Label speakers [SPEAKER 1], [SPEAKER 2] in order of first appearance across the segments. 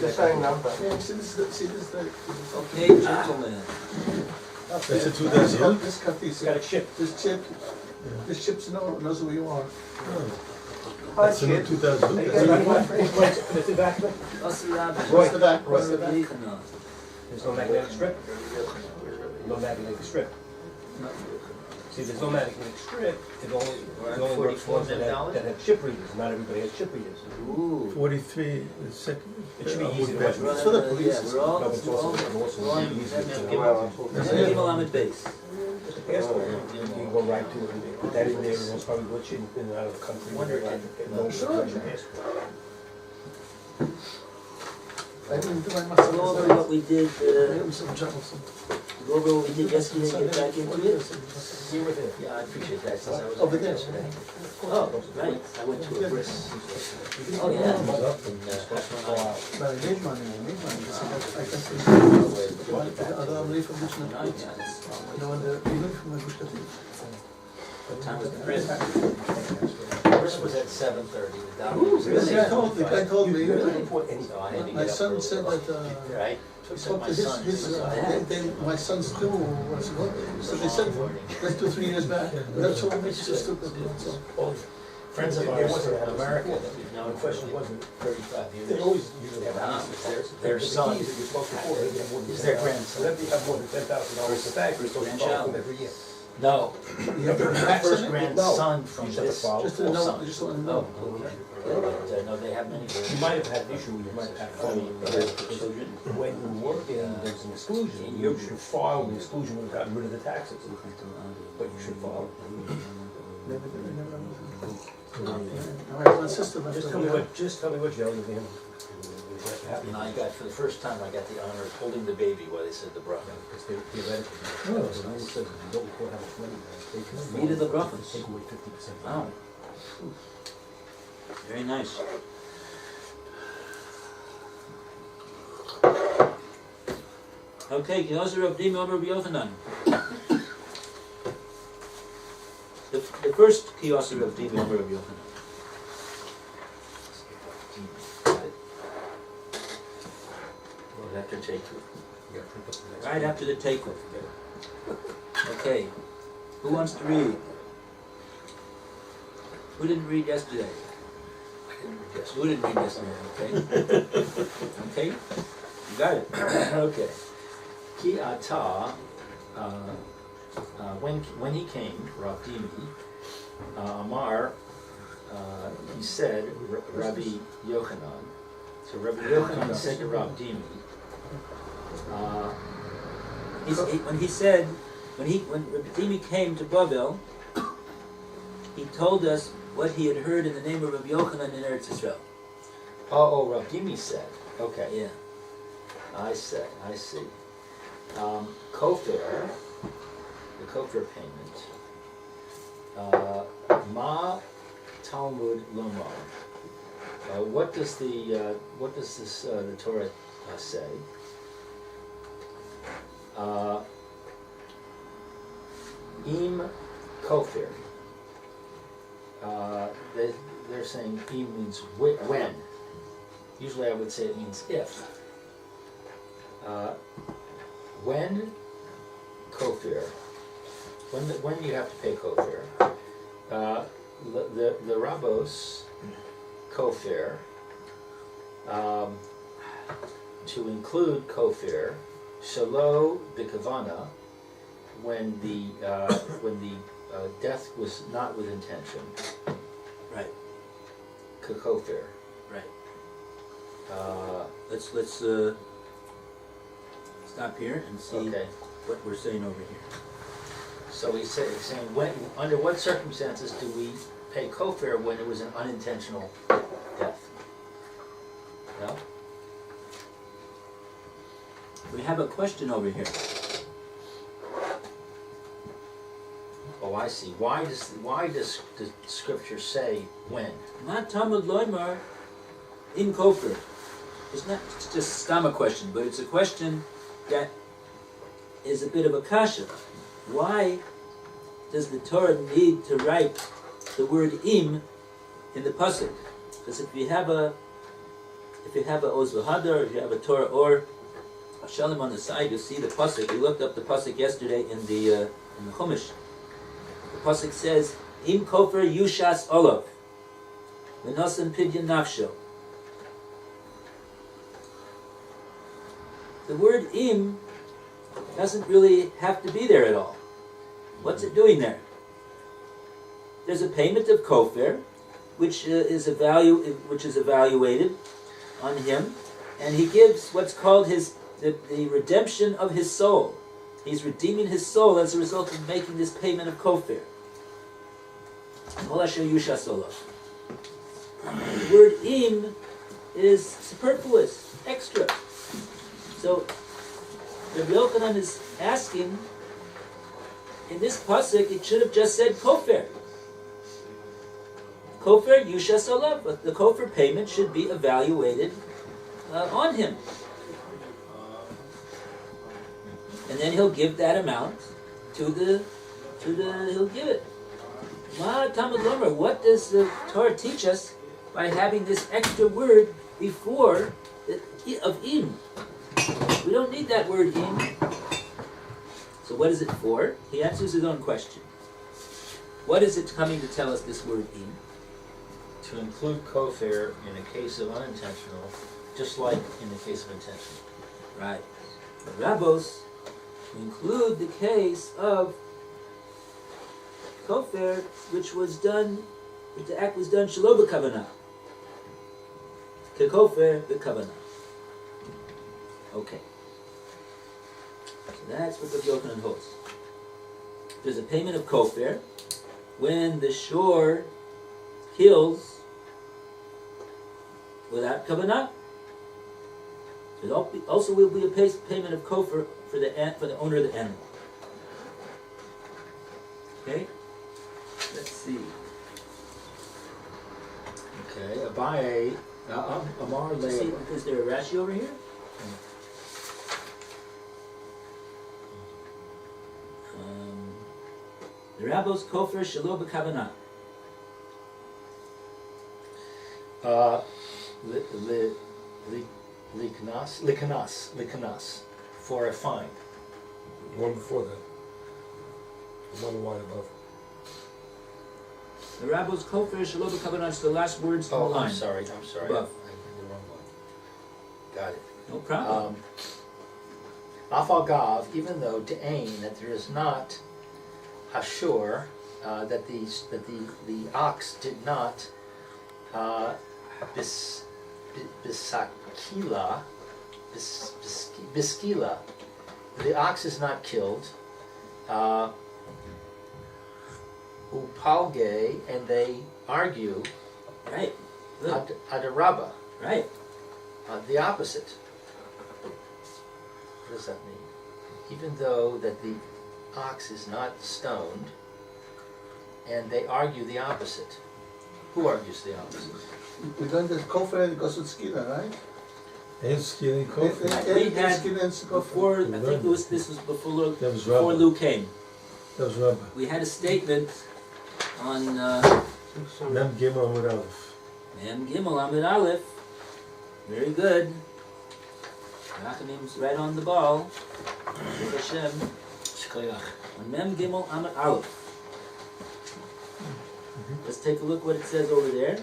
[SPEAKER 1] The same number.
[SPEAKER 2] Yeah, see this is the.
[SPEAKER 3] Okay, gentlemen.
[SPEAKER 4] That's a 2000.
[SPEAKER 2] This cut these.
[SPEAKER 5] It's got a chip.
[SPEAKER 2] This chip. This chip's knows who you are.
[SPEAKER 4] That's a 2000.
[SPEAKER 5] It's the back.
[SPEAKER 3] What's the rabbi?
[SPEAKER 2] What's the back? What's the back?
[SPEAKER 3] Yochanan.
[SPEAKER 5] There's no magnetic strip. No magnetic strip. See, there's no magnetic strip. It only works for ones that have chip readers. Not everybody has chip readers.
[SPEAKER 3] Ooh.
[SPEAKER 4] 43, the second.
[SPEAKER 5] It should be easy to
[SPEAKER 3] We're
[SPEAKER 5] watch.
[SPEAKER 2] It's for the police.
[SPEAKER 3] Yeah, we're all,
[SPEAKER 5] No, but it's also easy to
[SPEAKER 3] Gimel Lamed base.
[SPEAKER 5] Just a passport. You can go right to it and put that in there. It's probably glitch in and out of the country.
[SPEAKER 3] Wonder
[SPEAKER 5] No,
[SPEAKER 2] Sure.
[SPEAKER 5] passport.
[SPEAKER 2] I didn't do my
[SPEAKER 3] Go
[SPEAKER 2] muscle.
[SPEAKER 3] over what we did,
[SPEAKER 2] Some troublesome.
[SPEAKER 3] go over what we did yesterday, get back into it.
[SPEAKER 5] See with it.
[SPEAKER 3] Yeah, I appreciate that, since I was
[SPEAKER 2] Over
[SPEAKER 3] there
[SPEAKER 2] there.
[SPEAKER 3] yesterday. Oh, right, I went to a bris. Oh, yeah.
[SPEAKER 2] But I made money. I can see. I'm leaving from Richmond. You know, when the leaving from my Gush Katif.
[SPEAKER 3] What time was the bris? Bris was at 7:30. The doctor was
[SPEAKER 2] The guy told me,
[SPEAKER 3] So I had to
[SPEAKER 2] my
[SPEAKER 3] get up
[SPEAKER 2] son
[SPEAKER 3] early.
[SPEAKER 2] said that,
[SPEAKER 3] Right?
[SPEAKER 2] he
[SPEAKER 3] Took
[SPEAKER 2] spoke
[SPEAKER 3] my
[SPEAKER 2] to
[SPEAKER 3] son.
[SPEAKER 2] my son's too, so they said, that's 2-3 years back, that's what makes you so stupid, so.
[SPEAKER 3] Friends of
[SPEAKER 5] There
[SPEAKER 3] ours
[SPEAKER 5] wasn't
[SPEAKER 3] in
[SPEAKER 5] an
[SPEAKER 3] America
[SPEAKER 5] America.
[SPEAKER 3] that we've
[SPEAKER 5] The
[SPEAKER 3] known for
[SPEAKER 5] question wasn't,
[SPEAKER 3] 35
[SPEAKER 5] they
[SPEAKER 3] years.
[SPEAKER 5] always usually have
[SPEAKER 3] Ah,
[SPEAKER 5] houses.
[SPEAKER 3] their son
[SPEAKER 5] That you're supposed to afford, they have more than
[SPEAKER 3] is their
[SPEAKER 5] 10,000.
[SPEAKER 3] grandson.
[SPEAKER 5] So if you have more than $10,000 to back, you're supposed to follow them every year.
[SPEAKER 3] No,
[SPEAKER 2] You have to
[SPEAKER 3] the first
[SPEAKER 2] no,
[SPEAKER 3] grandson from
[SPEAKER 5] You just have to
[SPEAKER 3] this.
[SPEAKER 5] follow.
[SPEAKER 2] just to know, just want to
[SPEAKER 3] Oh,
[SPEAKER 2] know.
[SPEAKER 3] okay. No, they have many.
[SPEAKER 5] You might have had an issue, you might have had funny,
[SPEAKER 3] Children.
[SPEAKER 5] when you work in, there's an exclusion, you should file the exclusion when you've gotten rid of the taxes. But you should file.
[SPEAKER 2] My sister,
[SPEAKER 5] Just tell me what yelling at him.
[SPEAKER 3] And I got, for the first time, I got the honor of holding the baby while they said the bracha.
[SPEAKER 5] Because they theoretically, so I said, you don't report how much money they can.
[SPEAKER 3] Neither the brachas.
[SPEAKER 5] Take away 50%.
[SPEAKER 3] Wow. Very nice. Okay, Kiyoser of Dim over Yochanan. The first Kiyoser of Dim over Yochanan. Right after Takeoff. Right after the Takeoff. Okay. Who wants to read? Who didn't read yesterday? Who didn't read yesterday? Okay. Okay. You got it. Okay. Ki ata, when he came, Rav Dimi, Amar, he said, Rabbi Yochanan. So Rabbi Yochanan said to Rav Dimi, when Rabbi Dimi came to Bavel, he told us what he had heard in the name of Rabbi Yochanan in Eretz Yisrael. Oh, Rav Dimi said. Okay. Yeah. I see. Kofir, the Kofir payment. Ma Talmud Lomar. What does the Torah say? Im Kofir. They're saying im means when. Usually I would say it means if. When kofir, when you have to pay kofir, the rabos kofir, to include kofir, shalo b'kavana, when the death was not with intention. Right. Kofir. Right. Let's stop here and see what we're saying over here. So he's saying, under what circumstances do we pay kofir when it was an unintentional death? No? We have a question over here. Oh, I see. Why does the scripture say when? Not Talmud Loimar in kofir. It's not just a question, but it's a question that is a bit of a kasha. Why does the Torah need to write the word im in the pasuk? Because if you have if you have a Oz V'Hadar, if you have a Torah or a Shalom on the side, you'll see the pasuk. We looked up the pasuk yesterday in the Chumash. The pasuk says, "Im kofer yushas olav, v'nosan pidyon nafsho." The word "im" doesn't really have to be there at all. What's it doing there? There's a payment of kofer, which is evaluated on him, and he gives what's called the redemption of his soul. He's redeeming his soul as a result of making this payment of kofer. The word im is superfluous, extra. So Rabbi Yochanan is asking, in this pasuk, it should have just said kofer. Kofer yushas olav, but the kofer payment should be evaluated on him. And then he'll give that amount he'll give it. Ma Talmud Lomer, what does the Torah teach us by having this extra word before of im? We don't need that word im. So what is it for? He answers his own question. What is it coming to tell us, this word im?
[SPEAKER 1] To include kofer in a case of unintentional, just like in the case of intentional.
[SPEAKER 3] Right. The Rabbos include the case of kofer, which the act was done shelo b'kavanah. Kekofer b'kavanah. Okay. So that's what the Yochanan holds. There's a payment of kofer when the shore kills without kavanah. There also will be a payment of kofer for the owner of the animal. Okay? Let's see.
[SPEAKER 1] Okay, Abaye, Amar
[SPEAKER 3] See,
[SPEAKER 1] Le.
[SPEAKER 3] is there a Rashi over here? The Rabbos kofer shelo b'kavanah.
[SPEAKER 1] Likanas, for a fine.
[SPEAKER 6] One before that. The one line above.
[SPEAKER 3] The Rabbos kofer shelo b'kavanah is the last words in the
[SPEAKER 1] Oh,
[SPEAKER 3] line.
[SPEAKER 1] I'm sorry.
[SPEAKER 3] Above.
[SPEAKER 1] I did the wrong one. Got it.
[SPEAKER 3] No problem.
[SPEAKER 1] Afal Gav, even though De'ain, that there is not Hashur, that the ox did not biskila, the ox is not killed, upalge, and they argue
[SPEAKER 3] Right. Good.
[SPEAKER 1] adarabba,
[SPEAKER 3] Right.
[SPEAKER 1] the opposite. What does that mean? Even though that the ox is not stoned, and they argue the opposite. Who argues the opposite?
[SPEAKER 2] We learned that kofer because it's skila, right?
[SPEAKER 4] And skinning coffee.
[SPEAKER 3] We had
[SPEAKER 2] skila and kofer.
[SPEAKER 3] before, I think this was before
[SPEAKER 4] That was
[SPEAKER 3] before
[SPEAKER 4] Rabba.
[SPEAKER 3] Lou came.
[SPEAKER 4] That was Rabba.
[SPEAKER 3] We had a statement on
[SPEAKER 4] Mem Gimel Amud Aleph.
[SPEAKER 3] Mem Gimel Amid Aleph. Very good. Rachamim's right on the ball. Baruch Hashem. On Mem Gimel Amid Aleph. Let's take a look what it says over there.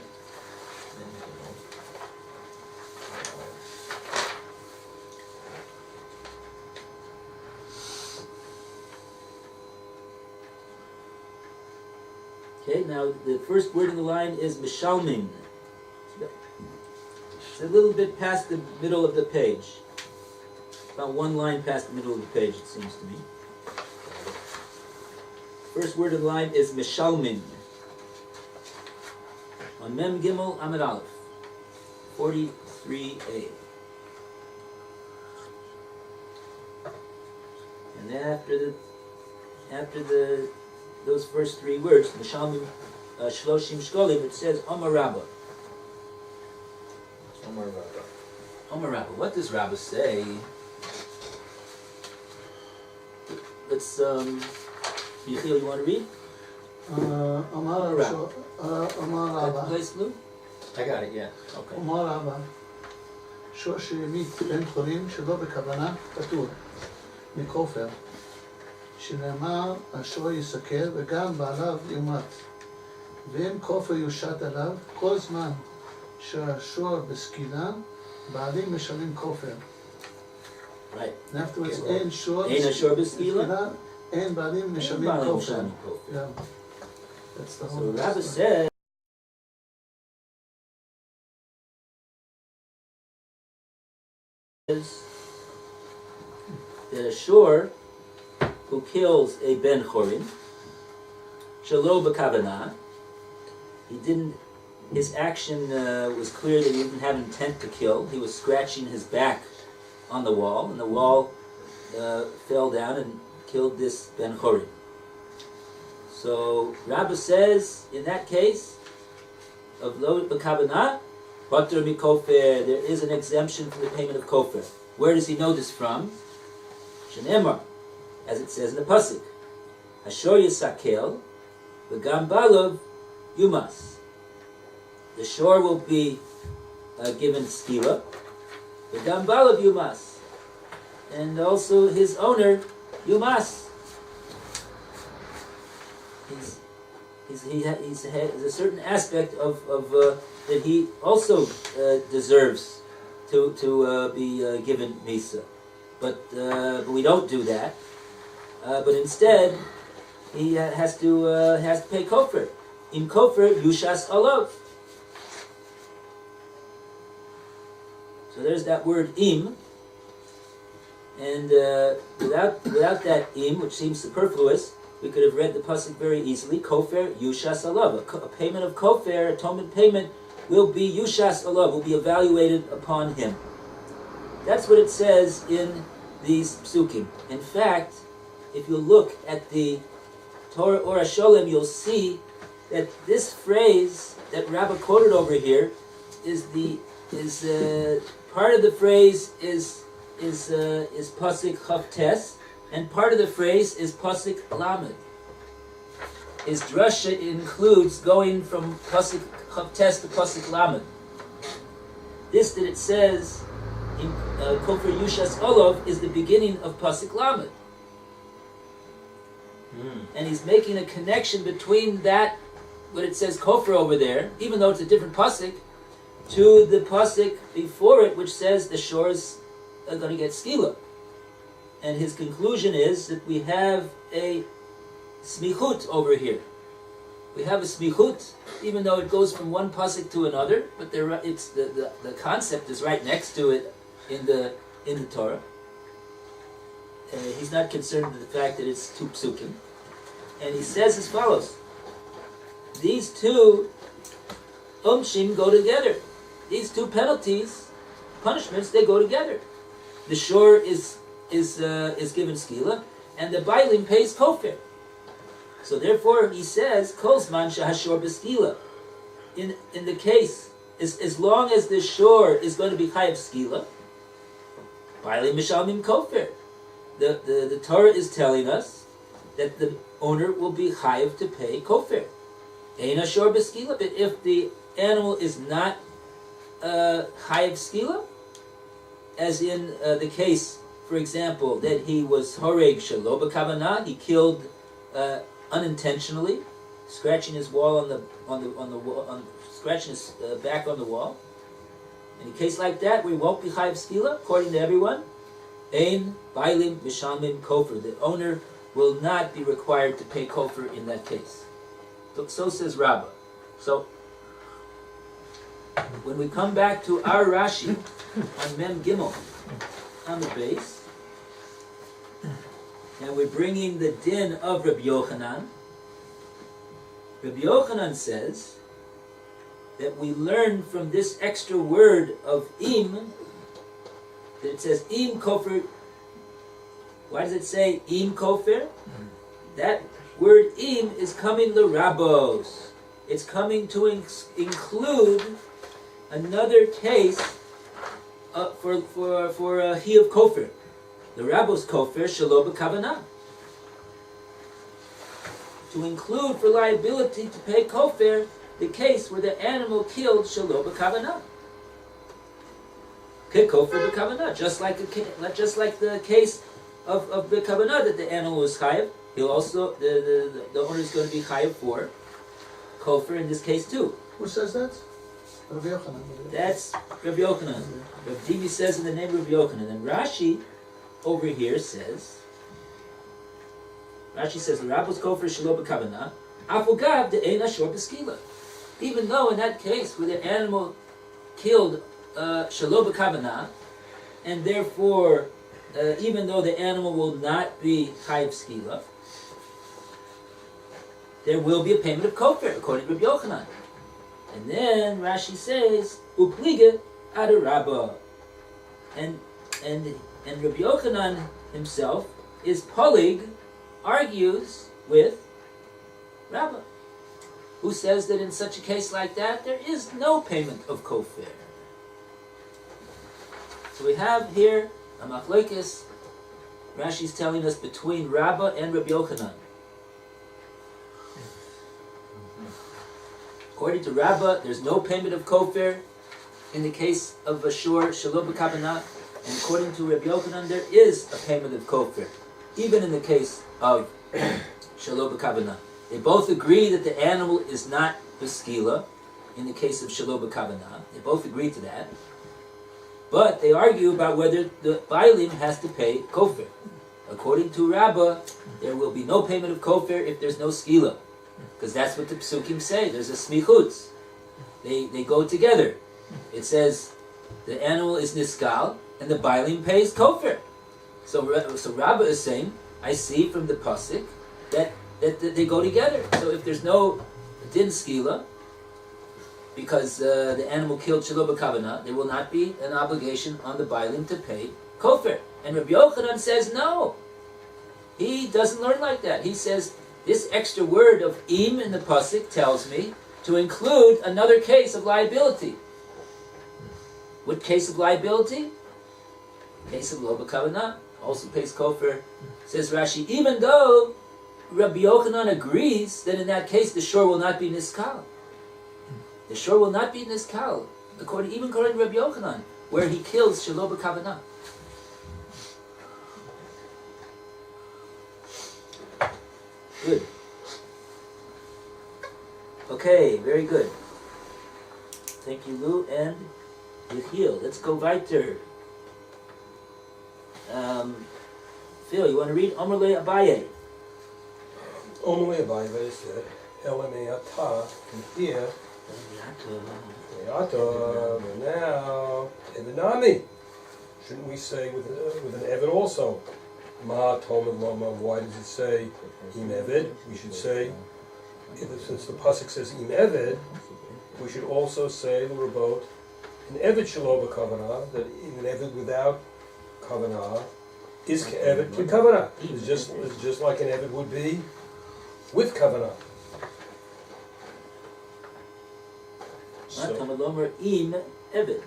[SPEAKER 3] Okay, now the first word in the line is Mishalmin. It's a little bit past the middle of the page. About one line past the middle of the page, it seems to me. First word in the line is Mishalmin. On Mem Gimel Amid Aleph, 43a. And then after those first three words, Mishalmin Shloshim Shkolim, it says Omar Rabba.
[SPEAKER 1] Omar Rabba.
[SPEAKER 3] Omar Rabba. What does Rabba say? Let's Yechiel, you want to read?
[SPEAKER 2] Amar
[SPEAKER 3] Rabba.
[SPEAKER 2] Amar
[SPEAKER 3] Got the
[SPEAKER 2] Rabba.
[SPEAKER 3] place, Lou?
[SPEAKER 1] I got it, yeah.
[SPEAKER 3] Okay.
[SPEAKER 2] Amar Rabba. שור שהמית בן חורין שלא בכוונה פטור מכופר, שנאמר השור יסכל וגם בעליו יומת, ואם כופר יושת עליו כל זמן שהשור בסקילה, בעלים משלמים כופר.
[SPEAKER 3] Right.
[SPEAKER 2] In other words, אין שור
[SPEAKER 3] Ein ashor b'skila.
[SPEAKER 2] בסקילה, אין בעלים משלמים
[SPEAKER 3] Ein balim
[SPEAKER 2] כופר.
[SPEAKER 3] mishalim kofar.
[SPEAKER 2] Yeah. That's the
[SPEAKER 3] So
[SPEAKER 2] whole
[SPEAKER 3] Rabbi
[SPEAKER 2] story.
[SPEAKER 3] says that a shor who kills a ben chorin, shelo b'kavanah, he didn't. His action was clear that he didn't have intent to kill. He was scratching his back on the wall, and the wall fell down and killed this ben chorin. So Rabbi says, in that case, of lo b'kavanah, patur mikofer, there is an exemption from the payment of kofer. Where does he know this from? Shenemar, as it says in the pasuk, Hashor yisakel, v'gam balav yumas. The shore will be given skila, v'gam balav yumas, and also his owner yumas. There's a certain aspect of that he also deserves to be given misa, but we don't do that. But instead, he has to pay kofar. In kofar, yushas alav. So there's that word im, and without that im, which seems superfluous, we could have read the pasuk very easily. Kofer yushas alav. A payment of kofer, atonement payment, will be yushas alav, will be evaluated upon him. That's what it says in these psukim. In fact, if you look at the Torah Or HaSholem, you'll see that this phrase that Rabbi quoted over here is part of the phrase is pasuk chavtes, and part of the phrase is pasuk lamed. His drasha includes going from pasuk chavtes to pasuk lamed. This that it says in Kofar Yushas Olav is the beginning of pasuk lamed, and he's making a connection between that, what it says Kofar over there, even though it's a different pasuk, to the pasuk before it, which says the shores are going to get skila. And his conclusion is that we have a smichut over here. We have a smichut, even though it goes from one pasuk to another, but it's the concept is right next to it in the Torah. He's not concerned with the fact that it's two psukim, and he says as follows: these two umshim go together. These two punishments, they go together. The shore is given skila, and the bailim pays kofir. So therefore, he says kolzman shahashor b'skila. In the case, as long as the shore is going to be chayav skila, bailim mishalmim kofir. The Torah is telling us that the owner will be chayav to pay kofir. Ein hashor b'skila. But if the animal is not chayav skila, as in the case, for example, that he was horeg shelo b'kavanah, he killed unintentionally, scratching his wall scratching his back on the wall. In a case like that, we won't be chayav skila, according to everyone. Ein bailim mishalmim kofar. The owner will not be required to pay kofar in that case. So says Rabbah. So when we come back to our Rashi on Mem Gimel on the base, and we're bringing the din of Rabbi Yochanan. Rabbi Yochanan says that we learn from this extra word of im, that it says im kofer. Why does it say im kofer? That word im is coming l'rabos. It's coming to include another case for he of kofir, the rabbos kofir shelo b'kavanah, to include for liability to pay kofir the case where the animal killed shelo b'kavanah. Kofar b'kavanah, just like the case of the kavanah that the animal was chayav. He'll also the owner is going to be chayav for kofar in this case too.
[SPEAKER 2] Who says that? Rabbi Yochanan.
[SPEAKER 3] That's Rabbi Yochanan. Rabbi Divi says in the name of Rabbi Yochanan. And Rashi over here says, Rabbos kofar shelo b'kavanah, afogav de'ein ashor b'skila. Even though in that case where the animal killed shelo b'kavanah, and therefore even though the animal will not be chayiv skila, there will be a payment of kofar according to Rabbi Yochanan. And then Rashi says, "Upliga adarabba," and Rabbi Yochanan himself is polig, argues with Rabbah, who says that in such a case like that there is no payment of kofar. So we have here a machlokes. Rashi's telling us between Rabbah and Rabbi Yochanan. According to Rabbah, there's no payment of kofar in the case of Ashur Shelo b'kavanah, and according to Rabbi Yochanan, there is a payment of kofar, even in the case of Shelo b'kavanah. They both agree that the animal is not b'skila in the case of Shelo b'kavanah. They both agree to that, but they argue about whether the bailim has to pay kofar. According to Rabbah, there will be no payment of kofar if there's no skila. Because that's what the psukim say. There's a smichutz. They go together. It says the animal is niskal and the bailim pays kofar. So Rabbah is saying, I see from the pasuk that they go together. So if there's no din skila, because the animal killed shelo b'kavanah, there will not be an obligation on the bailim to pay kofar. And Rabbi Yochanan says no. He doesn't learn like that. He says, this extra word of im in the pasuk tells me to include another case of liability. What case of liability? Case of lo b'kavanah, also pays kofar. Says Rashi, even though Rabbi Yochanan agrees that in that case the shore will not be niskal. The shore will not be niskal, even according to Rabbi Yochanan, where he kills shelo b'kavanah. Good. Okay, very good. Thank you, Lou and Yechiel. Let's go weiter. Phil, you want to read Omer le Abaye?
[SPEAKER 6] Omer le Abaye said, Elameata, and here, Meata, and now, Evanami. Shouldn't we say with an Evan also? Ma Talmud Lama, why does it say Im Eved? We should say, since the pasuk says Im Eved, we should also say the Rabot, an Eved Shelo b'kavanah, that an Eved without kavanah is Eved b'kavanah. It's just like an Eved would be with kavanah.
[SPEAKER 3] Ma Talmud Lama Im Eved.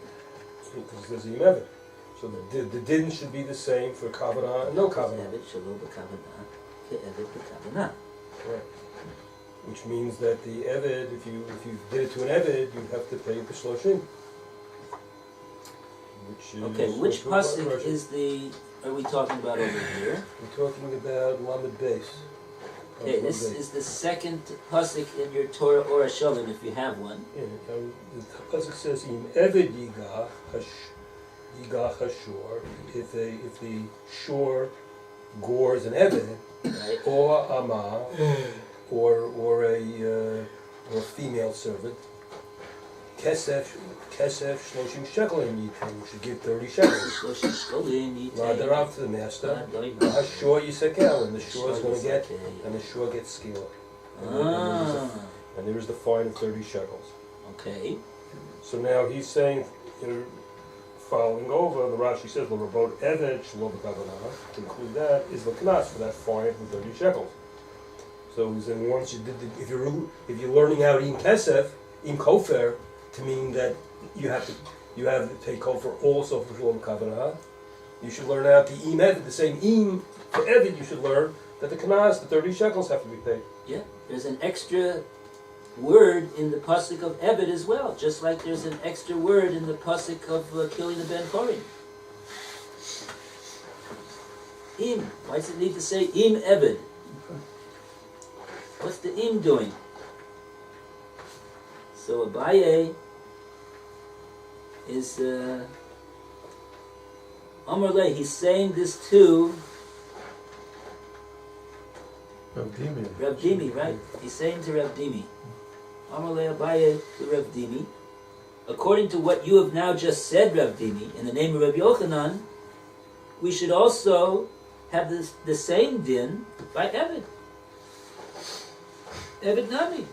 [SPEAKER 6] Because there's Im Eved. So the din should be the same for kavanah and no kavanah. Which means that the eved, if you did it to an eved, you have to pay the shloshim.
[SPEAKER 3] Which pasuk are we talking about over here?
[SPEAKER 6] We're talking about Lamed Beis.
[SPEAKER 3] Okay, this is the second pasuk in your Torah or Shalom, if you have one.
[SPEAKER 6] Yeah, the pasuk says Im eved yigah hashor, if the shore gores an eved, right, or ama, or a female servant, kesef shloshim shekelim, you should give 30 shekels. Ladarav to the master. Hashor yisekel, and the shore is going to get, and the shore gets skila. And there is the fine of 30 shekels.
[SPEAKER 3] Okay.
[SPEAKER 6] So now he's saying, following over, the Rashi says, the Rabot Eved Shelo b'kavanah, to include that, is the knas for that fine of 30 shekels. So he's saying, once you did if you're learning out im kesef, im kofer, to mean that you have to take kofar also for Shelo b'kavanah, you should learn out the im Eved, the same im for Eved, you should learn that the knas, the 30 shekels have to be paid.
[SPEAKER 3] Yeah, there's an extra word in the pasuk of Eved as well, just like there's an extra word in the pasuk of killing the Ben Chorin. Im. Why does it need to say Im Eved? What's the Im doing? So Abaye is Amar Le, he's saying this to
[SPEAKER 4] Rav Dimi.
[SPEAKER 3] Rav Dimi, right? He's saying to Rav Dimi. Amar Le Abaye to Rav Dimi. According to what you have now just said, Rav Dimi, in the name of Rav Yochanan, we should also have the same din by Eved. Eved Nami.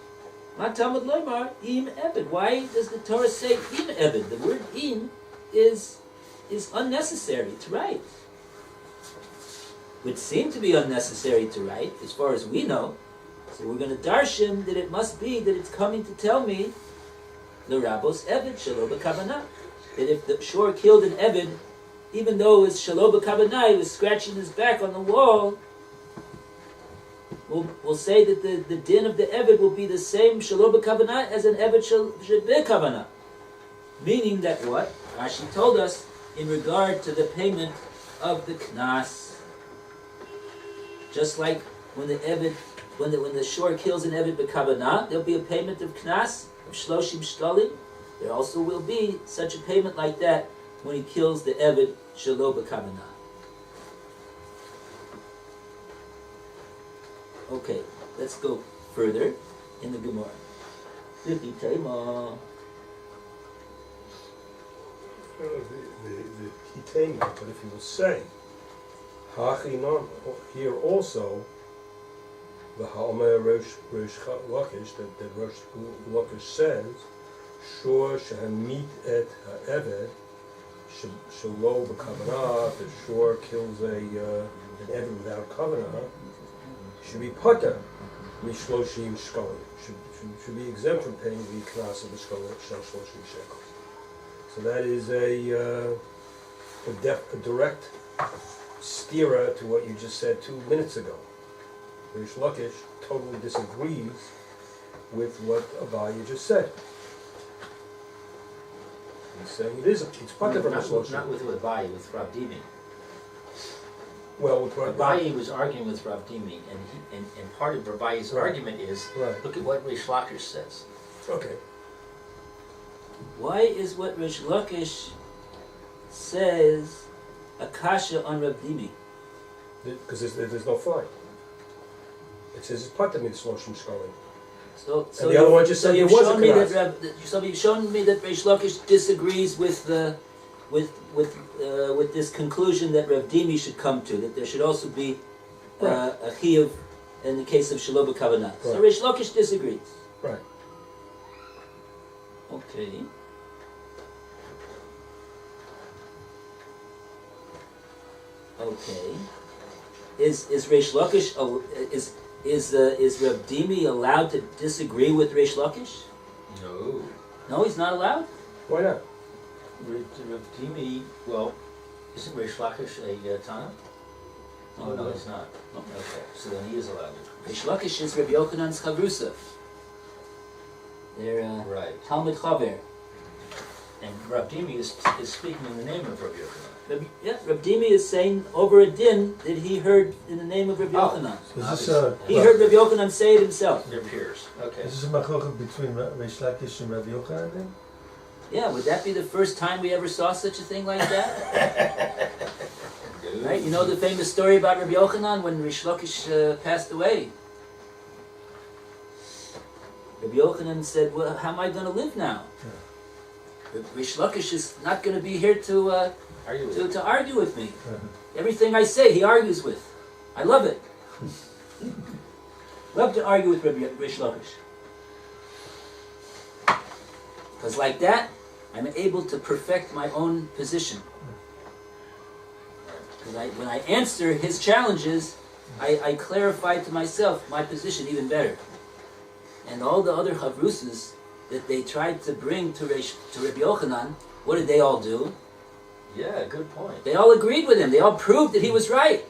[SPEAKER 3] Matamad Loimar, Im Eved. Why does the Torah say Im Eved? The word Im is unnecessary to write. Would seem to be unnecessary to write, as far as we know. So we're going to darshan that it must be that it's coming to tell me the Rabos Eved Shalo B'Kavanah. That if the Shor killed an Eved, even though it was Shalo B'Kavanah, he was scratching his back on the wall, we'll say that the din of the Eved will be the same Shalo B'Kavanah as an Eved Shalo B'Kavanah. Meaning that what? Rashi told us in regard to the payment of the Knas. Just like when the Eved, when the Shor kills an Eved B'Kavanah, there'll be a payment of Knas, of Shloshim Shtalim. There also will be such a payment like that when he kills the Eved Shelo B'Kavanah. Okay, let's go further in the Gemora.
[SPEAKER 6] The Kitema, but if you will say, Hachinon, here also, the Ha'omer Rosh Lakish, that Rosh Lakish says, Shor Shehamit et Ha'eved, Shelo B'Kavanah, if the Shor kills an Eved without Kavanah, should be Pater, Mishloshim Shkolim, should be exempt from paying the Knas of the Shkolim, Shloshim Shekels. So that is a direct stira to what you just said 2 minutes ago. Rish Lakish totally disagrees with what Abaye just said. He's saying it's part of
[SPEAKER 1] Not with Abaye, with Rav Dimi.
[SPEAKER 6] Well, with Rav
[SPEAKER 1] Abaye was arguing with Rav Dimi, and part of Abaye's argument is, look at what Rish Lakish says.
[SPEAKER 6] Okay.
[SPEAKER 3] Why is what Rish Lakish says a kasha on Rav Dimi?
[SPEAKER 6] Because there's no fight. It says it's part of Shloshim Shkolim.
[SPEAKER 3] So
[SPEAKER 6] the other one just said
[SPEAKER 3] you've
[SPEAKER 6] there was
[SPEAKER 3] shown
[SPEAKER 6] a
[SPEAKER 3] me
[SPEAKER 6] Knas.
[SPEAKER 3] that you've shown me that Rish Lakish disagrees with this conclusion that Rav Dimi should come to, that there should also be a chiyuv in the case of Shelo B'Kavanah. Right. So Rish Lakish disagrees.
[SPEAKER 6] Right.
[SPEAKER 3] Okay. Okay. Is Rish Lakish is Rav Dimi allowed to disagree with Rish Lakish?
[SPEAKER 1] No.
[SPEAKER 3] No, he's not allowed?
[SPEAKER 6] Why not?
[SPEAKER 1] Rav Dimi, well, isn't Rish Lakish a Tana? Oh, no, he's not. Okay, so then he is allowed.
[SPEAKER 3] Rish Lakish is Rabbi Yochanan's chavrusa. They're
[SPEAKER 1] right.
[SPEAKER 3] Talmud Chaver.
[SPEAKER 1] And Rav Dimi is speaking in the name of Rabbi Yochanan.
[SPEAKER 3] Rav Dimi is saying over a din that he heard in the name of Rabbi Yochanan. He heard Rabbi Yochanan say it himself.
[SPEAKER 1] Their peers. Okay.
[SPEAKER 4] Is this a machloket between Rish Lakish and Rav Yochanan then?
[SPEAKER 3] Yeah, would that be the first time we ever saw such a thing like that? Right? You know the famous story about Rabbi Yochanan when Rish Lakish passed away. Rabbi Yochanan said, "Well, how am I going to live now? Rish Lakish is not going to be here to argue with me. Everything I say, he argues with. I love it. Love to argue with Rish Lakish. Because like that, I'm able to perfect my own position. Because when I answer his challenges, I clarify to myself my position even better. And all the other chavrusas that they tried to bring to Rabbi Yochanan, what did they all do?
[SPEAKER 1] Yeah, good point.
[SPEAKER 3] They all agreed with him. They all proved that he was right.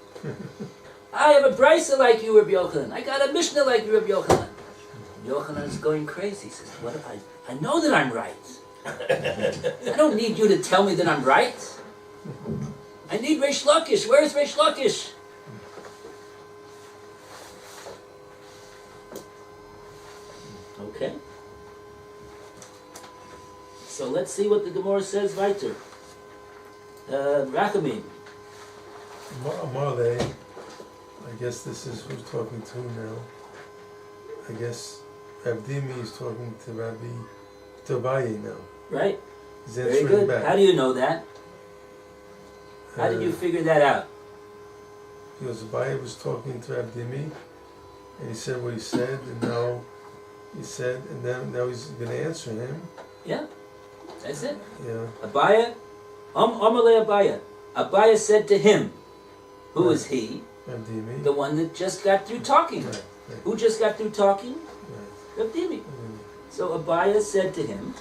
[SPEAKER 3] I have a brisa like you, Rabbi Yochanan. I got a mishnah like you, Rabbi Yochanan. Yochanan is going crazy. He says, "What? I know that I'm right. I don't need you to tell me that I'm right. I need Reish Lakish. Where's Reish Lakish?" Okay. So let's see what the Gemara says weiter. Rachamim.
[SPEAKER 4] Amalei, I guess this is who's talking to now. I guess Abdimi is talking to Rabbi Tobiah now.
[SPEAKER 3] Right?
[SPEAKER 4] He's
[SPEAKER 3] Very
[SPEAKER 4] answering
[SPEAKER 3] good.
[SPEAKER 4] back.
[SPEAKER 3] How do you know that? How did you figure that out?
[SPEAKER 4] Because Abaye was talking to Abdimi, and he said what he said, and now he said, and then now he's going to answer him.
[SPEAKER 3] Yeah, that's it.
[SPEAKER 4] Yeah.
[SPEAKER 3] Abaya, Amalei Abaya. Abaya said to him, who
[SPEAKER 4] Right.
[SPEAKER 3] is he?
[SPEAKER 4] Abdimi.
[SPEAKER 3] The one that just got through talking.
[SPEAKER 4] Right. Right.
[SPEAKER 3] Who just got through talking?
[SPEAKER 4] Right.
[SPEAKER 3] Rabdimi. So Abaya said to him,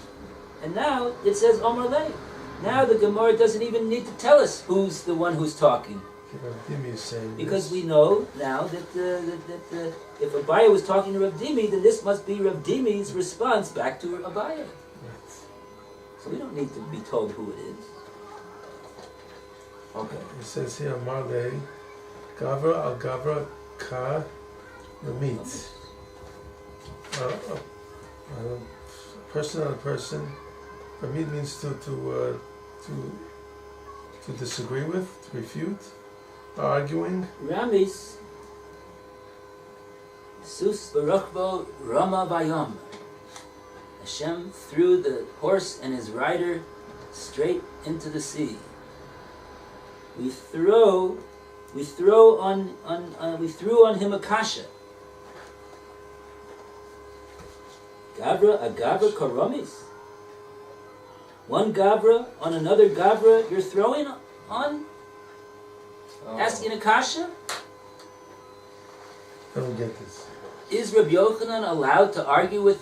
[SPEAKER 3] and now it says Amalei. Now the Gemara doesn't even need to tell us who's the one who's talking.
[SPEAKER 4] Abdimi is saying
[SPEAKER 3] Because
[SPEAKER 4] this.
[SPEAKER 3] we know now that if Abaya was talking to Rav Dimi, then this must be Rav Dimi's response back to Abaya.
[SPEAKER 4] Right.
[SPEAKER 3] So we don't need to be told who it is. Okay.
[SPEAKER 4] It says here, Amalei, Gavra al Gavra Ka Ramit. A person on a person. Ramit means to disagree with, to refute, arguing.
[SPEAKER 3] Ramis, Sus Baruchbo Rama Vayom. Hashem threw the horse and his rider straight into the sea. We threw on him a kasha. A gavra karomis. One gavra on another gavra you're throwing on? Asking a kasha?
[SPEAKER 4] I don't get this.
[SPEAKER 3] Is Rabbi Yochanan allowed to argue with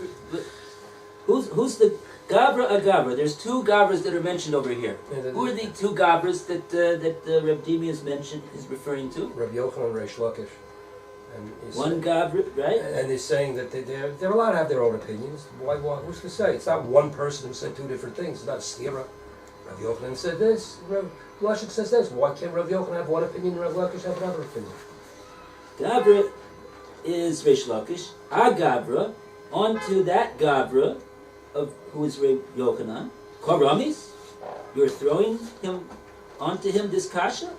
[SPEAKER 3] who's the gavra a gavra? There's two gavras that are mentioned over here. Who are the two gavras that Rabbi Dimi is referring to?
[SPEAKER 5] Rabbi Yochanan and Reish Lakish. And
[SPEAKER 3] One gavra, right?
[SPEAKER 5] And they're saying that they're allowed to have their own opinions. Why? Who's to say? It's not one person who said two different things. It's not a stira. Rabbi Yochanan said this. Rabbi Lakish says this. Why can't Rabbi Yochanan have one opinion and Rabbi Lakish have another opinion?
[SPEAKER 3] Gavra is Reish Lakish. A gavra onto that gavra of who is Rabbi Yochanan. Karamis. You're throwing him onto him this kasha.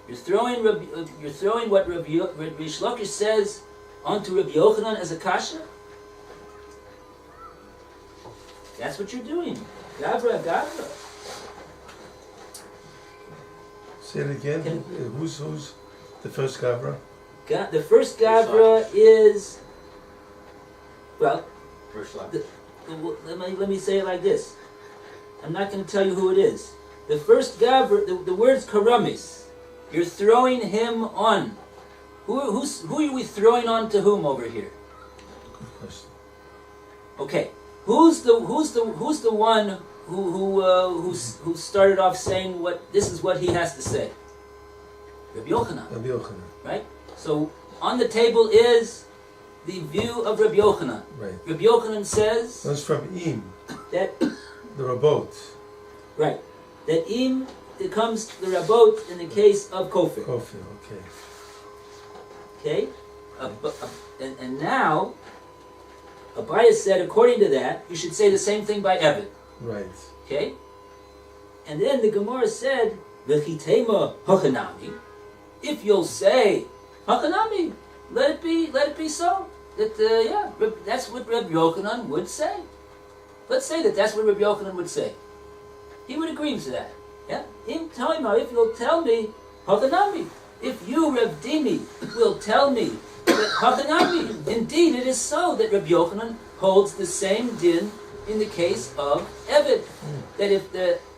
[SPEAKER 3] You're throwing what Reish Lakish says onto Rabbi Yochanan as a kasha. That's what you're doing. Gavra, gavra.
[SPEAKER 4] Say it again. Who's the first Gavra?
[SPEAKER 3] The first gavra is, well, let me say it like this. I'm not going to tell you who it is. The first gavra, the word's karamis. You're throwing him on. Who are we throwing on to whom over here?
[SPEAKER 4] Good question.
[SPEAKER 3] Okay, who's the one who started off saying what this is what he has to say? Rabbi Yochanan.
[SPEAKER 4] Rabbi Yochanan.
[SPEAKER 3] Right? So on the table is the view of Rabbi Yochanan.
[SPEAKER 4] Right.
[SPEAKER 3] Rabbi Yochanan says
[SPEAKER 4] That's from Im,
[SPEAKER 3] that
[SPEAKER 4] the Rabbot.
[SPEAKER 3] right, that im it comes to the Rabbot in the case of Kofir.
[SPEAKER 4] Kofi, okay.
[SPEAKER 3] Okay? And now Abaya said according to that you should say the same thing by Evid.
[SPEAKER 4] Right.
[SPEAKER 3] Okay? And then the Gemara said, V'chitema hachanami. If you'll say hachanami, let it be so. That that's what Rabbi Yochanan would say. Let's say that's what Rabbi Yochanan would say. He would agree to that. Yeah? If you'll tell me hachanami. If you, Rav Dimi, will tell me that hachanami, indeed it is so that Rabbi Yochanan holds the same din in the case of Evid. That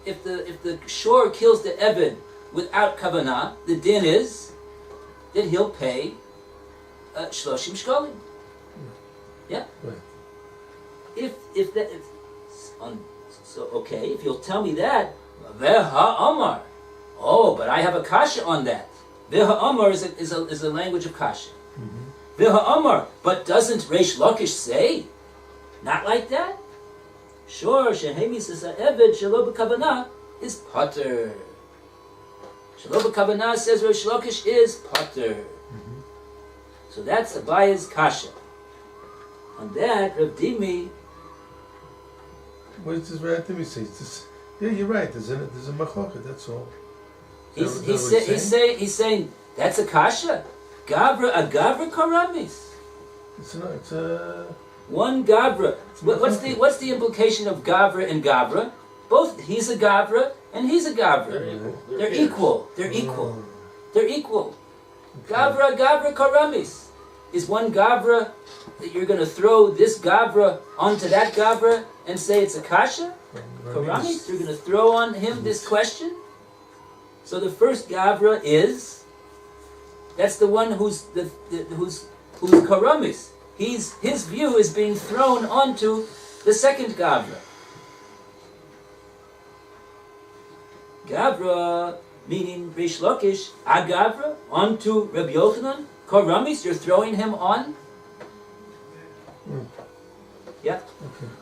[SPEAKER 3] if the shore kills the Evid without kavanah, the din is that he'll pay shloshim shkolim. Yeah.
[SPEAKER 4] Right.
[SPEAKER 3] If you'll tell me that, veha amar. Oh, but I have a kasha on that. Veha amar is a language of kasha. V'ha'amar, but doesn't Reish Lakish say? Not like that? Sure, Shehemi says Eved Shelo B'Kavanah is Potter. Shelo B'Kavanah says Reish Lakish is Potter. So that's Abaya's kasha. On that, Rav Dimi.
[SPEAKER 4] What does Rav Dimi say? Yeah, you're right. There's a machloket. That's all.
[SPEAKER 3] He's saying that's a kasha. A gavra karamis.
[SPEAKER 4] It's a
[SPEAKER 3] One gavra. What's the implication of gavra and gavra? Both he's a gavra and he's a gavra. They're equal. They're equal. They're equal. Gavra karamis. Is one gavra that you're going to throw this gavra onto that gavra and say it's a kasha? Karamis? You're going to throw on him this question? So the first gavra is, that's the one who's karamis. His view is being thrown onto the second gavra. Gavra, meaning Reish Lakish, agavra, onto Rabbi Yochanan. Karamis, you're throwing him on? Yeah?
[SPEAKER 4] Okay.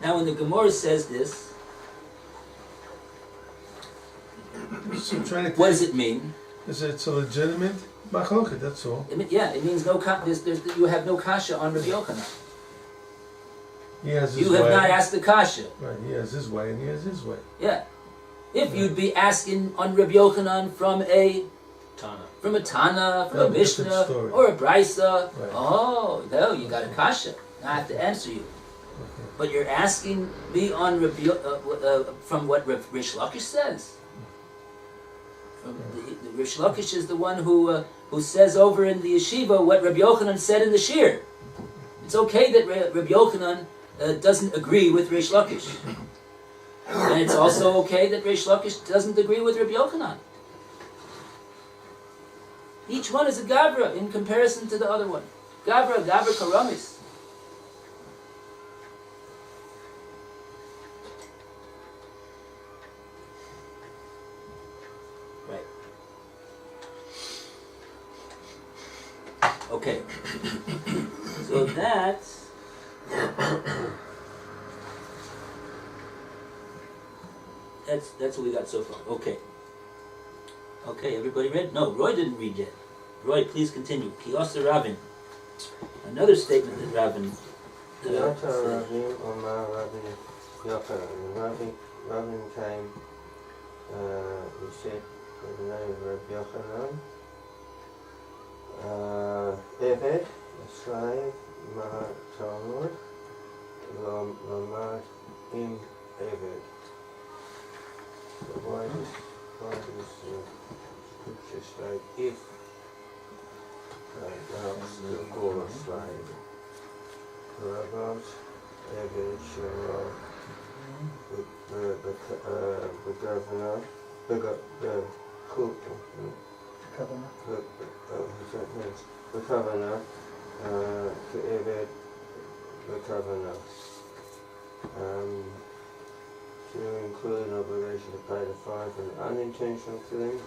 [SPEAKER 3] Now when the Gemora says this,
[SPEAKER 4] So I'm trying to
[SPEAKER 3] what does it mean?
[SPEAKER 4] It's a legitimate machloket, that's all.
[SPEAKER 3] It means no. You have no kasha on Rabbi Yochanan.
[SPEAKER 4] He has his
[SPEAKER 3] You
[SPEAKER 4] way.
[SPEAKER 3] have not asked the kasha.
[SPEAKER 4] Right, he has his way and he has his way.
[SPEAKER 3] Yeah. If you'd be asking on Rabbi Yochanan from a Tana, from a
[SPEAKER 4] That'd be a
[SPEAKER 3] Mishnah,
[SPEAKER 4] different story.
[SPEAKER 3] or a Brisa,
[SPEAKER 4] Right.
[SPEAKER 3] oh, no, you got a kasha. I have to answer you.
[SPEAKER 4] Okay.
[SPEAKER 3] But you're asking me on from what Rish Lakish says. The Rish Lakish is the one who says over in the yeshiva what Rabbi Yochanan said in the shir. It's okay that Rabbi Yochanan doesn't agree with Rish Lakish. And it's also okay that Rish Lakish doesn't agree with Rabbi Yochanan. Each one is a Gavra in comparison to the other one. Gavra Karamis. Right. Okay. So that's what we got so far. Okay. Okay, everybody read? No, Roy didn't read yet. Roy, please continue. Kiyasa Ravin. Another statement that Ravin
[SPEAKER 7] Yata
[SPEAKER 3] said.
[SPEAKER 7] Ravin Omar Ravin Yochanan. Ravin came, he said the name of Rabbi Yochanan. Eved, a slave, Ma Talmud, Lomar Im Eved. So why does scripture say if helps to call a slave? Rabot, Eved, Shema, the governor, the cook, the governor, to Eved, the governor. To include an obligation to pay the fine for an unintentional killing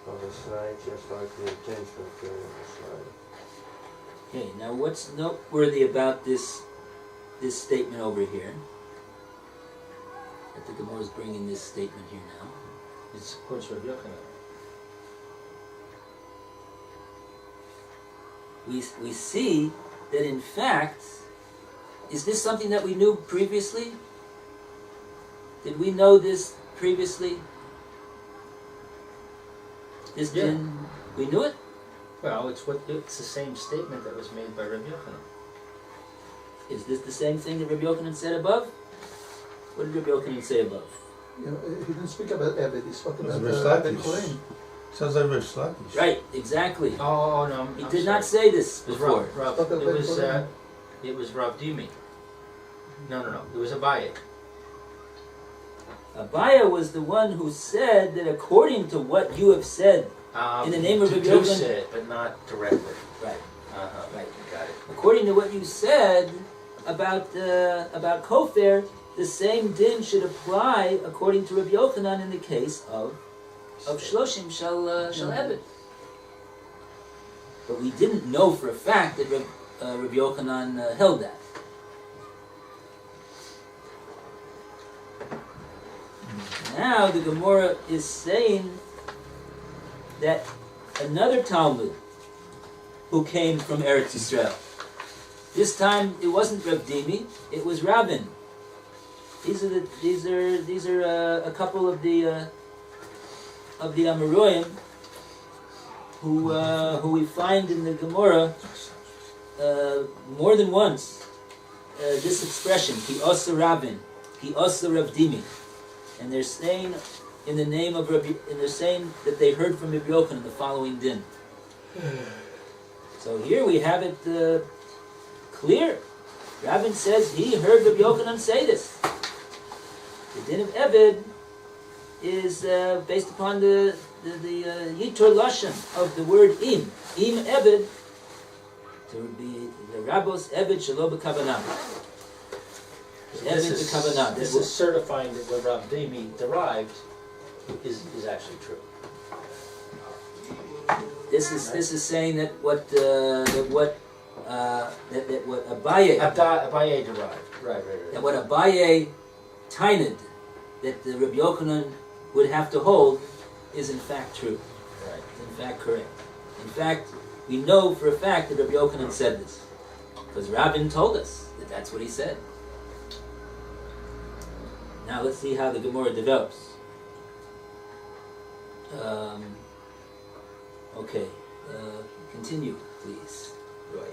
[SPEAKER 7] of a slave, just like the intentional killing of a slave.
[SPEAKER 3] Okay, now what's noteworthy about this statement over here? I think Gemora is bringing this statement here now.
[SPEAKER 1] It supports Rabbi Yochanan.
[SPEAKER 3] We see that in fact, is this something that we knew previously? Did we know this previously? This
[SPEAKER 1] Yeah.
[SPEAKER 3] we knew it?
[SPEAKER 1] Well, it's the same statement that was made by Rabbi Yochanan.
[SPEAKER 3] Is this the same thing that Rabbi Yochanan said above? What did Rabbi Yochanan say above?
[SPEAKER 2] You know, he didn't speak about Eved, he spoke about
[SPEAKER 4] Rish
[SPEAKER 2] Ben
[SPEAKER 4] Lakish.
[SPEAKER 2] Kohen.
[SPEAKER 4] Sounds like Rish Lakish.
[SPEAKER 3] Right, exactly.
[SPEAKER 1] Oh no,
[SPEAKER 3] He
[SPEAKER 1] I'm
[SPEAKER 3] did
[SPEAKER 1] sorry.
[SPEAKER 3] not say this
[SPEAKER 1] It was
[SPEAKER 3] before.
[SPEAKER 1] Rav.
[SPEAKER 2] Spoke of Ben Kohen.
[SPEAKER 1] It was Rav Dimi. No. It was Abaye.
[SPEAKER 3] Abaya was the one who said that according to what you have said, in the name of Rabbi Yochanan-
[SPEAKER 1] deduce it, but not directly.
[SPEAKER 3] right,
[SPEAKER 1] Right. Got it.
[SPEAKER 3] according to what you said about Kofar, the same din should apply according to Rabbi Yochanan in the case of Shloshim Shal Ebed. but we didn't know for a fact that Rabbi Yochanan held that. Now the Gemora is saying that another Talmud who came from Eretz Yisrael. This time it wasn't Rav Dimi, it was Reuven. These are a couple of the Amoraim who we find in the Gemora more than once. This expression, Ki Osa Reuven, Ki Osa Rav Dimi, and they're saying in the name of Rabbi, and they're saying that they heard from Rabbi Yochanan the following din. So here we have it clear. Reuven says he heard Rabbi Yochanan say this. The din of Eved is based upon the Yitor Lashon of the word Im. Im Eved, to be the Rabbos Eved Shelo B'Kavanah.
[SPEAKER 1] This is certifying that what Rav Dimi derived is actually true.
[SPEAKER 3] This is saying that what Abaye
[SPEAKER 1] Abaye derived. Right.
[SPEAKER 3] that what Abaye tained that the Rabbi Yochanan would have to hold is in fact true.
[SPEAKER 1] Right.
[SPEAKER 3] In fact correct. In fact, we know for a fact that Rabbi Yochanan said this because Reuven told us that that's what he said. Now let's see how the Gemara develops. Okay, continue, please, Roy.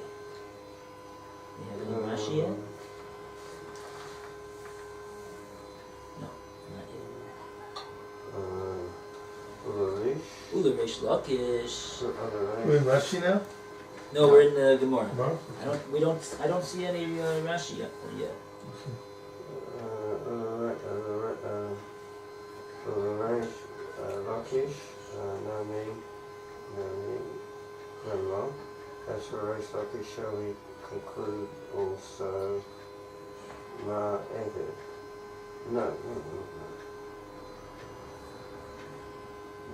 [SPEAKER 3] You have any Rashi yet? No, not yet. Ularish Lakish.
[SPEAKER 4] We're in Rashi now?
[SPEAKER 3] No, we're in the Gemara.
[SPEAKER 4] Gemara?
[SPEAKER 3] I don't see any Rashi yet.
[SPEAKER 7] Lakish, Nami, Lemma. As for Reish Lakish, shall we conclude also Ma Eved? No.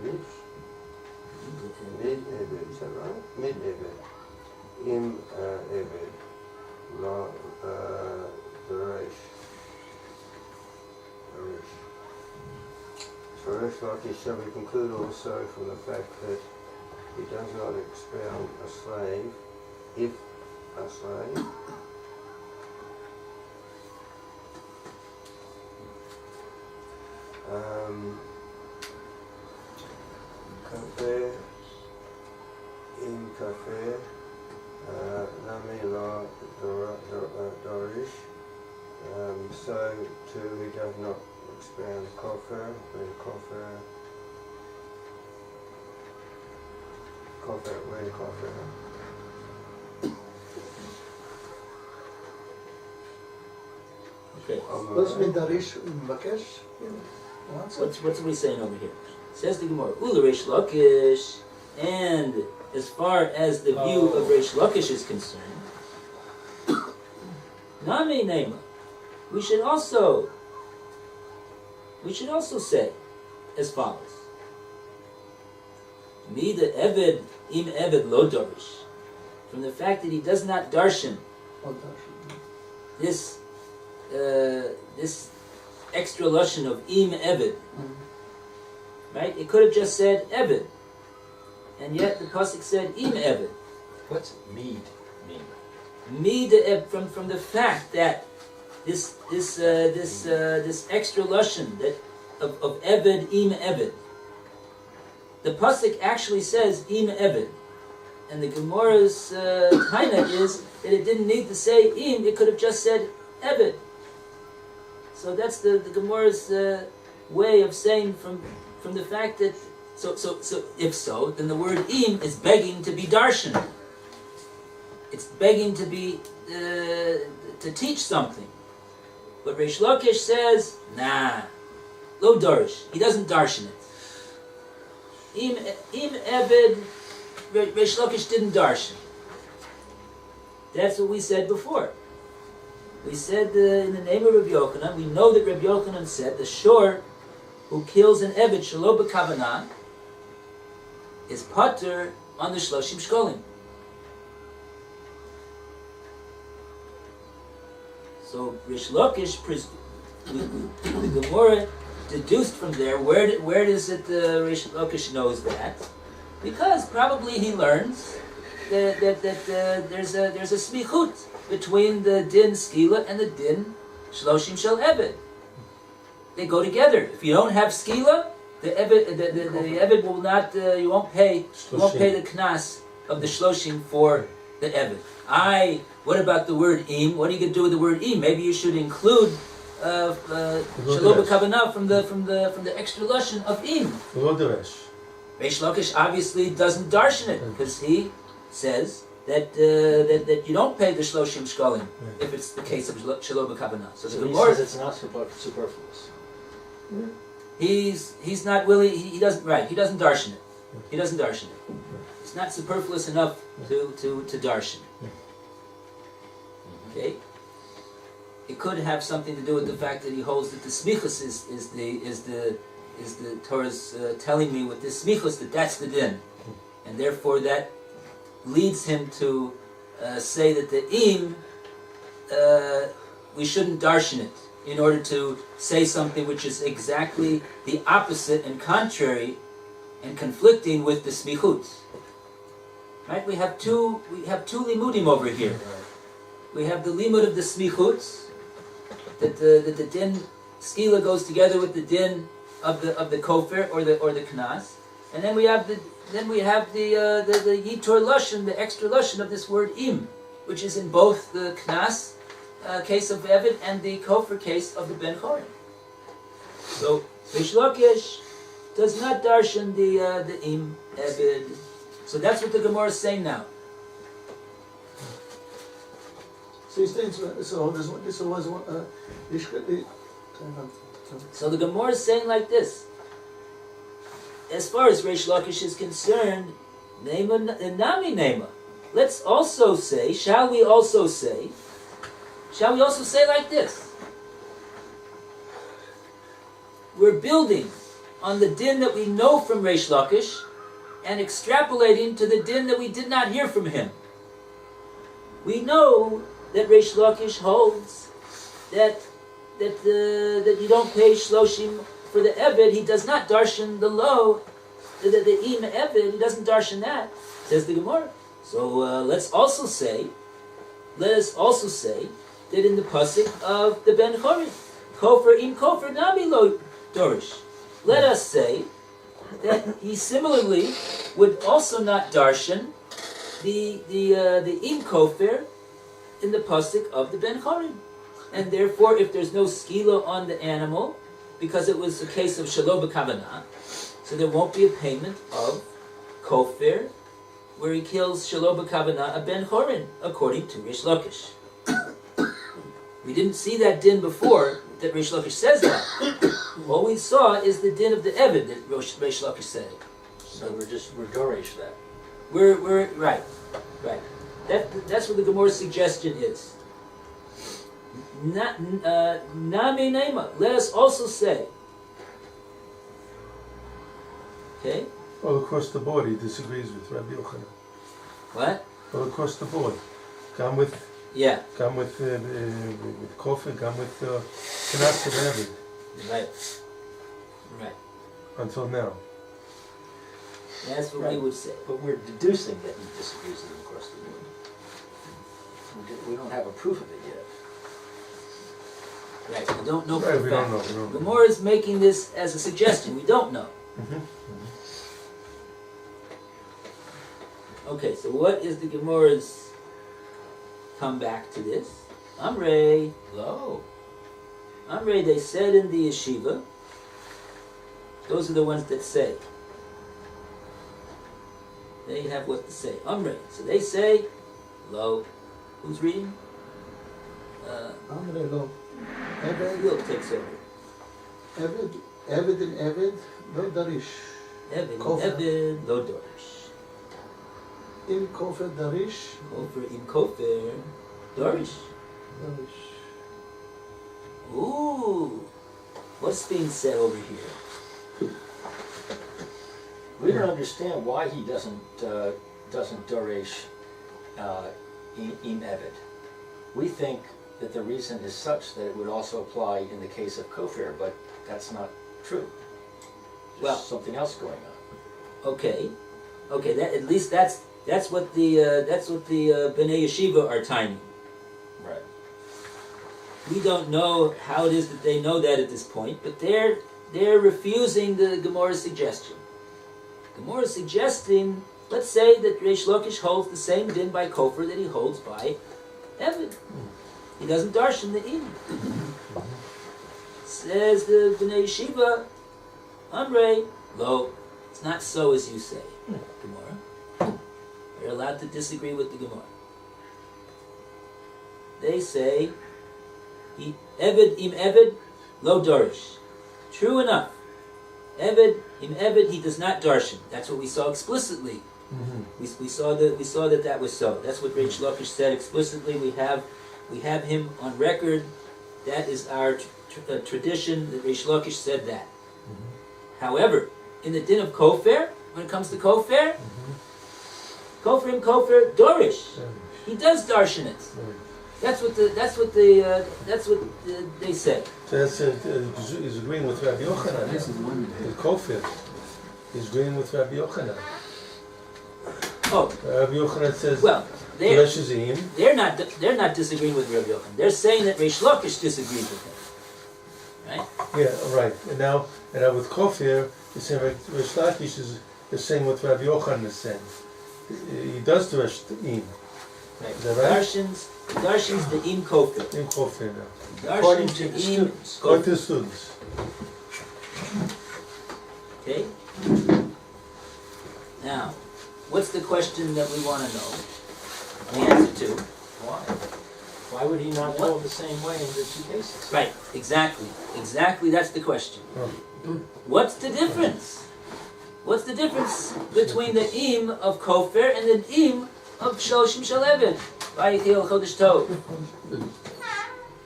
[SPEAKER 7] Mid Eved, is that right? Mid Eved. Im Eved. La the Reish. For Reish Lakish, shall we conclude also from the fact that he does not expound a slave, if a slave, Kafir, in Kafir, Nami La Dorish, so too he does not expound Kafir, when Kafir, when Kafir.
[SPEAKER 3] Okay.
[SPEAKER 2] What's מדריש ומבקש?
[SPEAKER 3] What's we saying over here? Says the Gemara, Ularish Lakish, and as far as the view of Reish Lakish is concerned, Nami Nema, we should also say as follows. Mi the Eved im Eved lo dorish, from the fact that he does not darshan this extra lashon of im Eved, right? It could have just said Eved, and yet the pasuk said im Eved.
[SPEAKER 1] What's mead mean?
[SPEAKER 3] Mead from the fact that this extra lashon that of Eved im Eved. The pasuk actually says im Eved, and the Gemara's taina is that it didn't need to say im; it could have just said Eved. So that's the Gemara's way of saying from the fact that so if so, then the word im is begging to be darshan. It's begging to be to teach something. But Reish Lakish says, nah, lo darish. He doesn't darshan it. Im Eved, Reish Lakish didn't darshan. That's what we said before. We said in the name of Rabbi Yochanan, we know that Rabbi Yochanan said the shor who kills an Eved shelo b'kavanah is pater on the shloshim shkolim. So Rish Lakish, the Gemora deduced from there, where does it Rish Lakish knows that? Because probably he learns that there's a smichut between the din skila and the din shloshim shel eved. They go together. If you don't have skila, the eved will not. You won't pay the knas of the shloshim for the eved. What about the word im? What are you going to do with the word im? Maybe you should include shalom b'kavanah from the extra lashon of im. Reish Lakish obviously doesn't darshan it because he says that you don't pay the shloshim shkalim if it's the case of shalom b'kavanah. So
[SPEAKER 1] he says it's not superfluous.
[SPEAKER 3] He's not willing. He doesn't darshan it. He doesn't darshan it. It's not superfluous enough to darshan. Okay. It could have something to do with the fact that he holds that the smichus is the Torah's telling me with this smichus that that's the din, and therefore that leads him to say that the im we shouldn't darshan it in order to say something which is exactly the opposite and contrary and conflicting with the smichut. Right? We have two limudim over here. We have the limud of the smichut, that the din skila goes together with the din of the kofir or the knas, and then we have the yitor lashon, the extra lashon of this word im, which is in both the knas case of Eved and the kofir case of the ben chorin. So Reish Lakish does not darshan the im Eved. So that's what the Gemara is saying now.
[SPEAKER 2] So he's saying, so
[SPEAKER 3] the Gemara is saying like this. As far as Reish Lakish is concerned, nami nema. Let's also say, shall we also say like this? We're building on the din that we know from Reish Lakish and extrapolating to the din that we did not hear from him. We know that Reish Lakish holds that you don't pay shloshim for the eved. He does not darshan the low, the im eved. He doesn't darshan that, says the Gemara. So let us also say that in the pasuk of the ben chorin, kofer im kofer nami lo dorish. Let us say that he similarly would also not darshan the im kofer in the pasuk of the ben chorin, and therefore, if there's no skila on the animal, because it was a case of shalom b'kavanah, so there won't be a payment of kofir where he kills shalom b'kavanah a ben chorin, according to Reish Lakish. We didn't see that din before that Reish Lakish says that. All we saw is the din of the eved that Reish Lakish said.
[SPEAKER 1] So we're doresh that.
[SPEAKER 3] We're right. That's what the Gemara's suggestion is. Nami nema. Let us also say. Okay.
[SPEAKER 4] All across the board, he disagrees with Rabbi Yochanan.
[SPEAKER 3] What?
[SPEAKER 4] All across the board, come with kofi, come with knas of David.
[SPEAKER 3] Right.
[SPEAKER 4] Until now.
[SPEAKER 3] That's what we would say.
[SPEAKER 1] But we're deducing that he disagrees with him across the board. We don't have a proof of it yet.
[SPEAKER 3] Right, we don't know
[SPEAKER 4] Right,
[SPEAKER 3] for a
[SPEAKER 4] we
[SPEAKER 3] fact.
[SPEAKER 4] don't know.
[SPEAKER 3] Gemara is making this as a suggestion. We don't know. Okay, so what is the Gemara's comeback to this? Amrei, they said in the yeshiva, those are the ones that say. They have what to say. Amrei. So they say, lo. Who's reading?
[SPEAKER 2] Amrei lo.
[SPEAKER 3] Will takes over.
[SPEAKER 2] Eved in Eved, lo darish.
[SPEAKER 3] Eved, lo dorish.
[SPEAKER 2] In kofer darish.
[SPEAKER 3] In kofer, dorish.
[SPEAKER 2] Darish.
[SPEAKER 3] Ooh, what's being said over here?
[SPEAKER 1] We don't understand why he doesn't doresh im eved. We think that the reason is such that it would also apply in the case of kofir, but that's not true. There's
[SPEAKER 3] Well-
[SPEAKER 1] something else going on.
[SPEAKER 3] Okay, that, at least that's what the Bnei Yeshiva are timing.
[SPEAKER 1] Right.
[SPEAKER 3] We don't know how it is that they know that at this point, but they're refusing the Gemora's suggestion. Gemora is suggesting, let's say that Reish Lakish holds the same din by Kofar that he holds by Evid. He doesn't darshan the im. Says the Bnei Yeshiva, Amrei, lo, it's not so as you say, Gemora. You're allowed to disagree with the Gemara. They say, Eved im Eved, lo darish. True enough. Eved im Eved, he does not darshan. That's what we saw explicitly. We saw that was so. That's what Reish Lakish said explicitly. We have him on record. That is our tradition. That Reish Lakish said that. However, in the din of Kofar, when it comes to Kofar, Kofar im Kofar dorish. He does darshan it. That's what they said.
[SPEAKER 4] So that's he's agreeing with Rabbi Yochanan. The Kofir. He's agreeing with Rabbi Yochanan.
[SPEAKER 3] Oh,
[SPEAKER 4] Rabbi Yochanan says,
[SPEAKER 3] well, they're not disagreeing with Rabbi Yochanan. They're saying that Reish Lakish disagrees with him. Right?
[SPEAKER 4] Yeah, right. And now with Kofir, he's saying Reish Lakish is the same what Rabbi Yochanan is saying. He does the Reish Im.
[SPEAKER 3] Right.
[SPEAKER 4] Is that right?
[SPEAKER 3] Darshans the im Kofir.
[SPEAKER 4] In Kofir now.
[SPEAKER 1] According
[SPEAKER 3] Darshans
[SPEAKER 1] to the
[SPEAKER 3] the im
[SPEAKER 1] students.
[SPEAKER 4] Go to
[SPEAKER 3] Kofir.
[SPEAKER 4] the students.
[SPEAKER 3] Okay? Now, what's the question that we want to know? The answer to.
[SPEAKER 1] Why? Why would he not hold the same way in the two cases?
[SPEAKER 3] Right, exactly. Exactly, that's the question.
[SPEAKER 4] Oh.
[SPEAKER 3] What's the difference? What's the difference between the im of Kofir and the im of Shoshim Shalevin? Vayichil Chodesh Tov.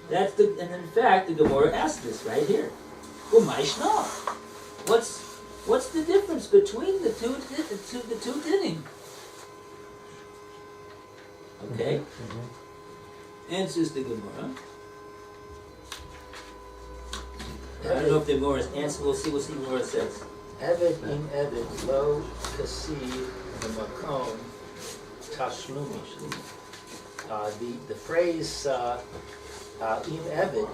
[SPEAKER 3] That's and in fact, the Gemara asked this right here. Umayshna. What's the difference between the two dinim? Okay. Answers the Gemara. I don't know if the Gemara's answer. We'll see what the Gemara says.
[SPEAKER 1] Eved im Eved lo kasi b'makom tashlumi. The phrase im Eved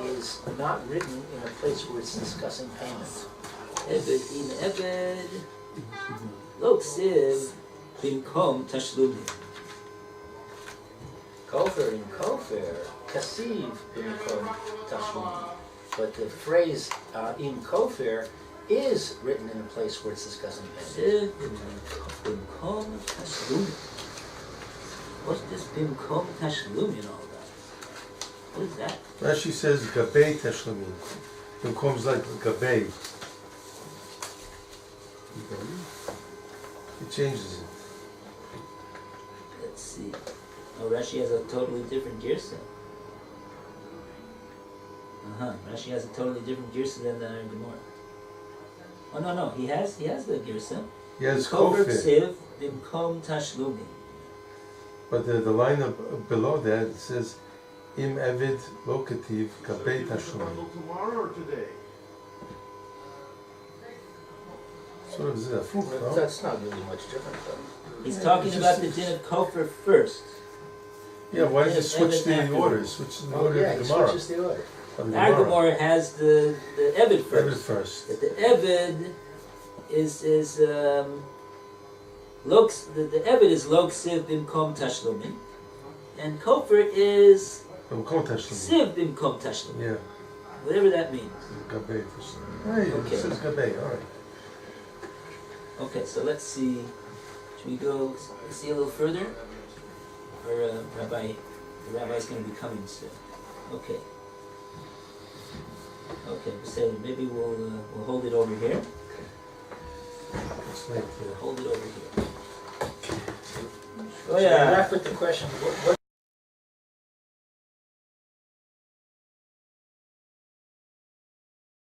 [SPEAKER 1] is not written in a place where it's discussing payment.
[SPEAKER 3] Eved im Eved lo ksiv bimkom tashlumi.
[SPEAKER 1] Kofir in Kofir, kasiv b'makom tashlumi. But the phrase in Kofir is written in a place where it's discussing payment.
[SPEAKER 3] Bimkom tashlumi. What's this bimkom tashlumi and all that? What is that?
[SPEAKER 4] Rashi says Gabei Teshlamim. It comes like Gabei. He changes it.
[SPEAKER 3] Let's see. Oh, Rashi has a totally different girsa. Rashi has a totally different girsa than the Gemara. Oh no, he has the girsa.
[SPEAKER 4] He has
[SPEAKER 3] Kofir
[SPEAKER 4] Kofir.
[SPEAKER 3] ksiv bimkom tashlumi.
[SPEAKER 4] But the line below that it says Im Evid Lokativ Gabei Teshlamim.
[SPEAKER 8] Tomorrow or today?
[SPEAKER 4] So is it a full?
[SPEAKER 1] That's not really much different though.
[SPEAKER 3] He's talking about the din of Kofir first.
[SPEAKER 4] Yeah, why does it switch the
[SPEAKER 3] Evid
[SPEAKER 4] order? Switch the order
[SPEAKER 1] Yeah,
[SPEAKER 4] of
[SPEAKER 1] he
[SPEAKER 4] the Gemara.
[SPEAKER 1] switches the order.
[SPEAKER 4] Of the
[SPEAKER 3] Our Gemara has the Eved
[SPEAKER 4] Evid
[SPEAKER 3] first.
[SPEAKER 4] first.
[SPEAKER 3] That the Eved is the Eved is lo ksiv bimkom tashlumin, and Kofir is
[SPEAKER 4] Gabei Teshlamim.
[SPEAKER 3] ksiv bimkom tashlumin.
[SPEAKER 4] Yeah,
[SPEAKER 3] Whatever that means.
[SPEAKER 4] Gabei Teshlamim. Hey,
[SPEAKER 3] Okay.
[SPEAKER 4] it says Gabei. All right.
[SPEAKER 3] Okay, so let's see. Should we go see a little further? Or the rabbi's going to be coming soon. Okay. Okay, so maybe we'll hold it over here.
[SPEAKER 4] It's late.
[SPEAKER 3] We'll hold it over here.
[SPEAKER 1] Oh yeah. Left with the question: what